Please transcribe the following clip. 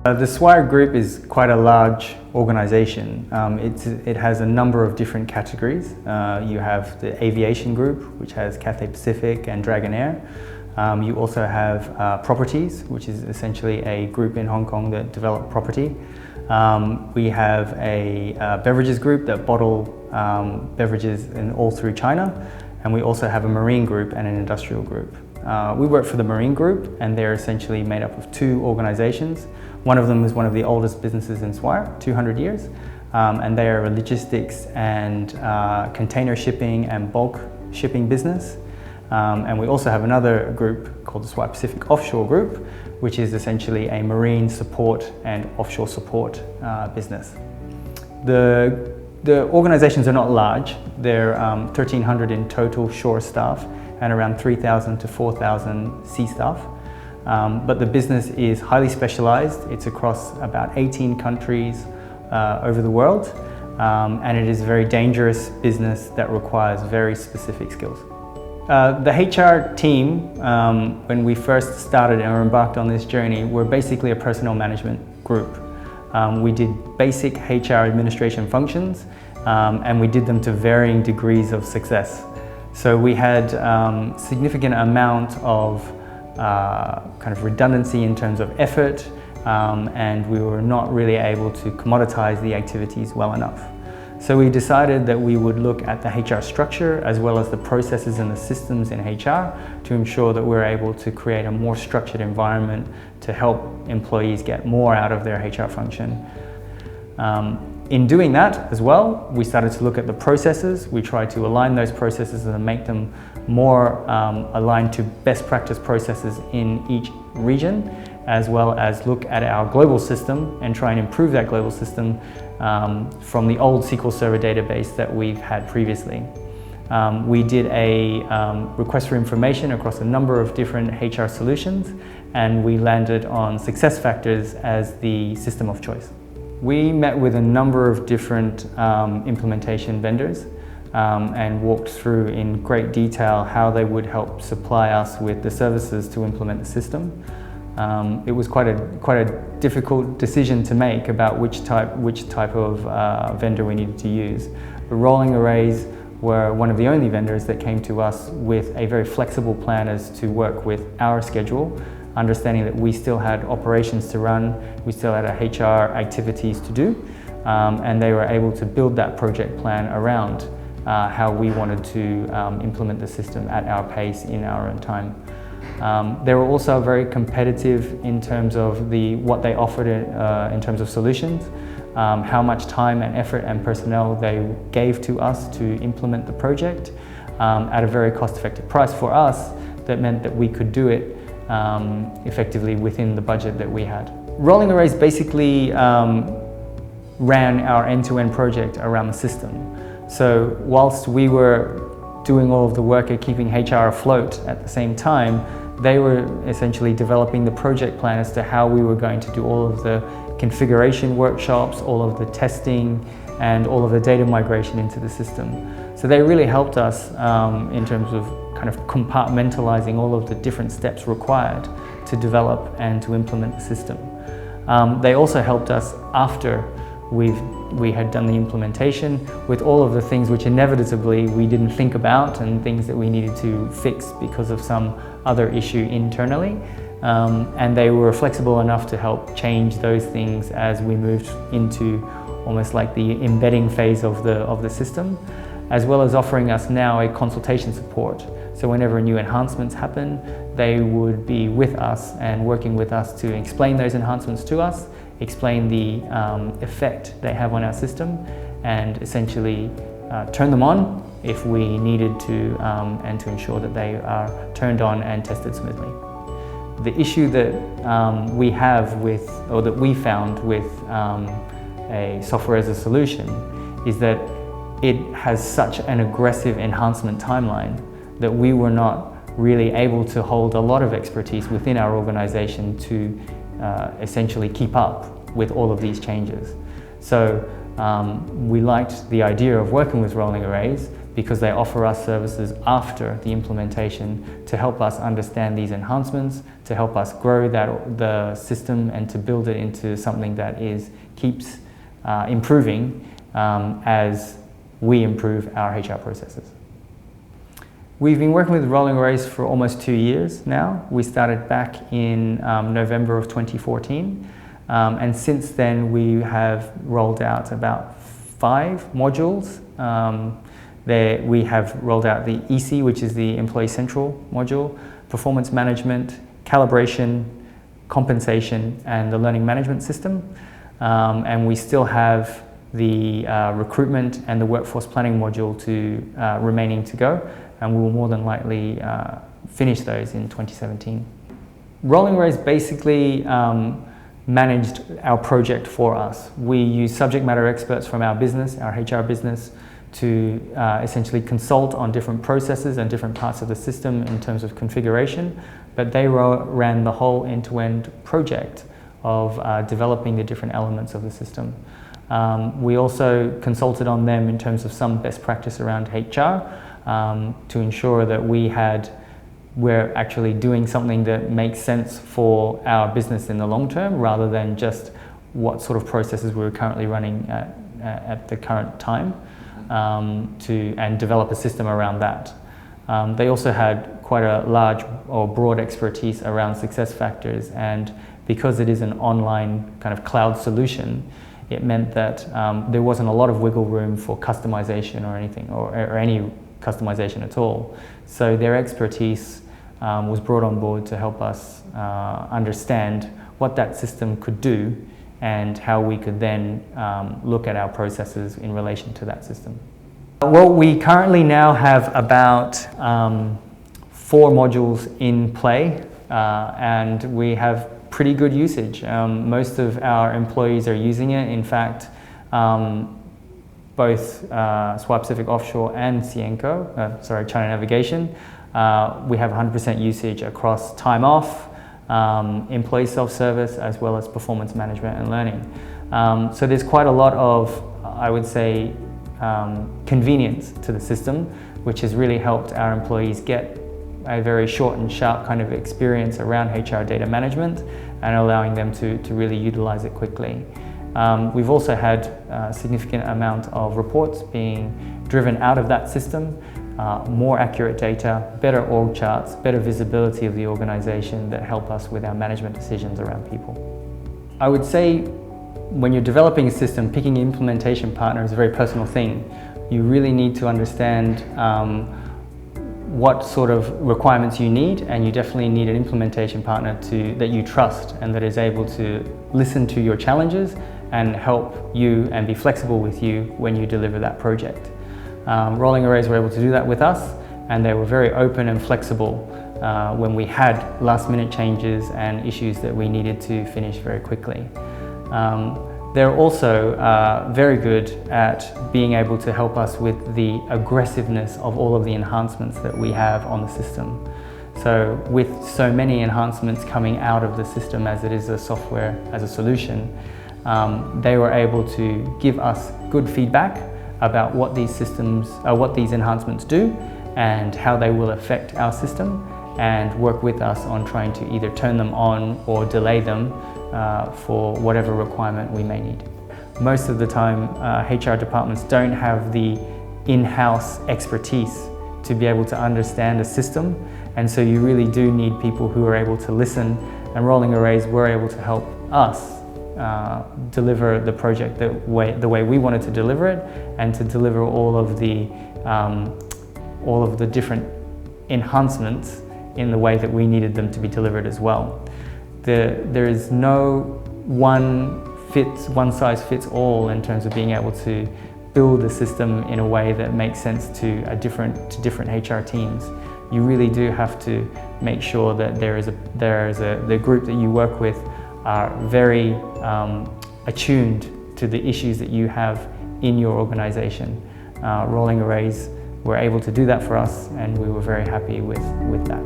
The Swire Group is quite a large organization. It has a number of different categories. You have the aviation group, which has SAP Pacific and Dragonair. You also have properties, which is essentially a group in Hong Kong that develop property. We have a beverages group that bottle beverages all through China. And we also have a marine group and an industrial group. We work for the marine group, and they're essentially made up of two organizations. One of them is one of the oldest businesses in Swire, 200 years, and they are a logistics and container shipping and bulk shipping business. And we also have another group called the Swire Pacific Offshore Group, which is essentially a marine support and offshore support business. The organizations are not large. They're 1,300 in total shore staff and around 3,000 to 4,000 sea staff. But the business is highly specialized. It's across about 18 countries over the world, and it is a very dangerous business that requires very specific skills. The HR team, when we first started and were embarked on this journey, were basically a personnel management group. We did basic HR administration functions, and we did them to varying degrees of success. So we had significant amount of kind of redundancy in terms of effort, and we were not really able to commoditize the activities well enough. So we decided that we would look at the HR structure as well as the processes and the systems in HR to ensure that we're able to create a more structured environment to help employees get more out of their HR function. In doing that as well, we started to look at the processes. We tried to align those processes and make them more aligned to best practice processes in each region, as well as look at our global system and try and improve that global system from the old SQL Server database that we've had previously. We did a request for information across a number of different HR solutions, and we landed on SuccessFactors as the system of choice. We met with a number of different implementation vendors and walked through in great detail how they would help supply us with the services to implement the system. It was quite a difficult decision to make about which type of vendor we needed to use. The rolling arrays were one of the only vendors that came to us with a very flexible plan as to work with our schedule, understanding that we still had operations to run, we still had our HR activities to do, and they were able to build that project plan around how we wanted to implement the system at our pace in our own time. They were also very competitive in terms of what they offered in terms of solutions, how much time and effort and personnel they gave to us to implement the project at a very cost-effective price for us. That meant that we could do it effectively within the budget that we had. Rolling arrays basically ran our end-to-end project around the system. So whilst we were doing all of the work at keeping HR afloat at the same time, they were essentially developing the project plan as to how we were going to do all of the configuration workshops, all of the testing, and all of the data migration into the system. So they really helped us in terms of kind of compartmentalizing all of the different steps required to develop and to implement the system. They also helped us after we had done the implementation with all of the things which inevitably we didn't think about and things that we needed to fix because of some other issue internally. And they were flexible enough to help change those things as we moved into almost like the embedding phase of the system, as well as offering us now a consultation support. So whenever new enhancements happen, they would be with us and working with us to explain those enhancements to us, explain the effect they have on our system, and essentially turn them on if we needed to, and to ensure that they are turned on and tested smoothly. The issue that we have with, or that we found with a software as a solution is that it has such an aggressive enhancement timeline that we were not really able to hold a lot of expertise within our organization to essentially keep up with all of these changes. So we liked the idea of working with rolling arrays because they offer us services after the implementation to help us understand these enhancements, to help us grow the system and to build it into something that keeps improving as we improve our HR processes. We've been working with Rolling Arrays for almost 2 years now. We started back in November of 2014, and since then we have rolled out about 5 modules. We have rolled out the EC, which is the Employee Central module, performance management, calibration, compensation, and the learning management system. And we still have the recruitment and the workforce planning module remaining to go, and we will more than likely finish those in 2017. Rolling Arrays basically managed our project for us. We use subject matter experts from our business, our HR business, to essentially consult on different processes and different parts of the system in terms of configuration, but they ran the whole end-to-end project of developing the different elements of the system. We also consulted on them in terms of some best practice around HR to ensure that we're actually doing something that makes sense for our business in the long term, rather than just what sort of processes we're currently running at the current time, and develop a system around that. They also had quite a large or broad expertise around SuccessFactors, and because it is an online kind of cloud solution, it meant that there wasn't a lot of wiggle room for customization or anything, or any customization at all. So their expertise was brought on board to help us understand what that system could do and how we could then look at our processes in relation to that system. Well, we currently now have about 4 modules in play, and we have pretty good usage. Most of our employees are using it. In fact, both Swire Pacific Offshore and China Navigation, we have 100% usage across time off, employee self-service, as well as performance management and learning. So there's quite a lot of, I would say, convenience to the system, which has really helped our employees get a very short and sharp kind of experience around HR data management and allowing them to really utilize it quickly. We've also had a significant amount of reports being driven out of that system, more accurate data, better org charts, better visibility of the organization that help us with our management decisions around people. I would say when you're developing a system, picking an implementation partner is a very personal thing. You really need to understand what sort of requirements you need, and you definitely need an implementation partner that you trust and that is able to listen to your challenges and help you and be flexible with you when you deliver that project. Rolling Arrays were able to do that with us, and they were very open and flexible when we had last-minute changes and issues that we needed to finish very quickly. They're also very good at being able to help us with the aggressiveness of all of the enhancements that we have on the system. So with so many enhancements coming out of the system as it is a software as a solution, they were able to give us good feedback about what these enhancements do and how they will affect our system, and work with us on trying to either turn them on or delay them for whatever requirement we may need. Most of the time, HR departments don't have the in-house expertise to be able to understand a system, and so you really do need people who are able to listen, and Rolling Arrays were able to help us deliver the project the way we wanted to deliver it, and to deliver all of the different enhancements in the way that we needed them to be delivered as well. There is no one size fits all in terms of being able to build a system in a way that makes sense to different HR teams. You really do have to make sure that the group that you work with are very attuned to the issues that you have in your organization. Rolling Arrays were able to do that for us, and we were very happy with that.